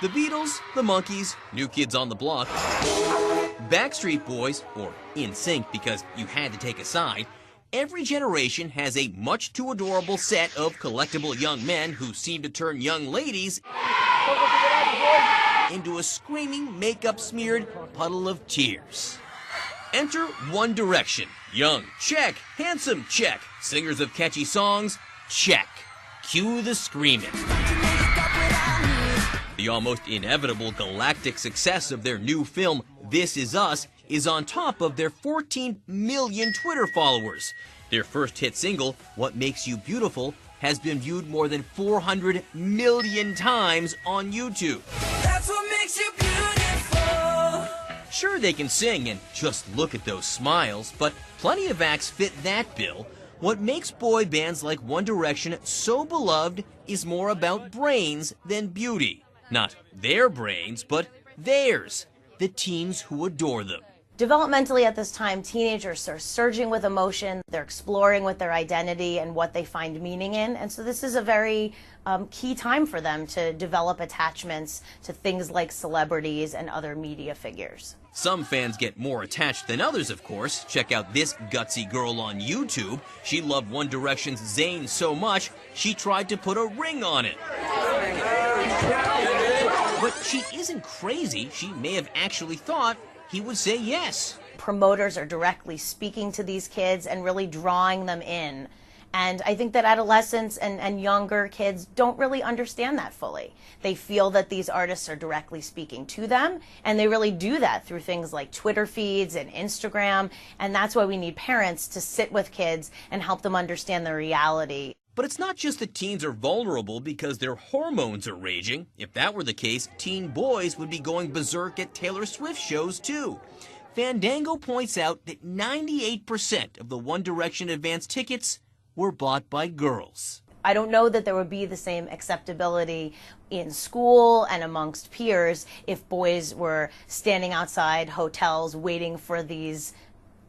The Beatles, the Monkees, New Kids on the Block, Backstreet Boys, or NSYNC because you had to take a side. Every generation has a much too adorable set of collectible young men who seem to turn young ladies into a screaming, makeup-smeared puddle of tears. Enter One Direction. Young, check. Handsome, check. Singers of catchy songs, check. Cue the screaming. The almost inevitable galactic success of their new film, This Is Us, is on top of their 14 million Twitter followers. Their first hit single, What Makes You Beautiful, has been viewed more than 400 million times on YouTube. That's what makes you beautiful. Sure, they can sing and just look at those smiles, but plenty of acts fit that bill. What makes boy bands like One Direction so beloved is more about brains than beauty. Not their brains, but theirs. The teens who adore them. Developmentally at this time, teenagers are surging with emotion. They're exploring with their identity and what they find meaning in. And so this is a very key time for them to develop attachments to things like celebrities and other media figures. Some fans get more attached than others, of course. Check out this gutsy girl on YouTube. She loved One Direction's Zayn so much, she tried to put a ring on it. But she isn't crazy. She may have actually thought he would say yes. Promoters are directly speaking to these kids and really drawing them in. And I think that adolescents and younger kids don't really understand that fully. They feel that these artists are directly speaking to them, and they really do that through things like Twitter feeds and Instagram, and that's why we need parents to sit with kids and help them understand the reality. But it's not just that teens are vulnerable because their hormones are raging. If that were the case, teen boys would be going berserk at Taylor Swift shows too. Fandango points out that 98% of the One Direction advance tickets were bought by girls. I don't know that there would be the same acceptability in school and amongst peers if boys were standing outside hotels waiting for these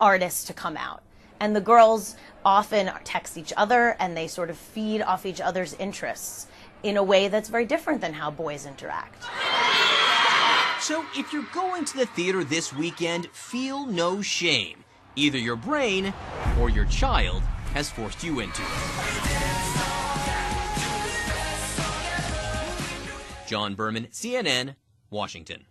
artists to come out. And the girls often text each other and they sort of feed off each other's interests in a way that's very different than how boys interact. So if you're going to the theater this weekend, feel no shame. Either your brain or your child has forced you into it. John Berman, CNN, Washington.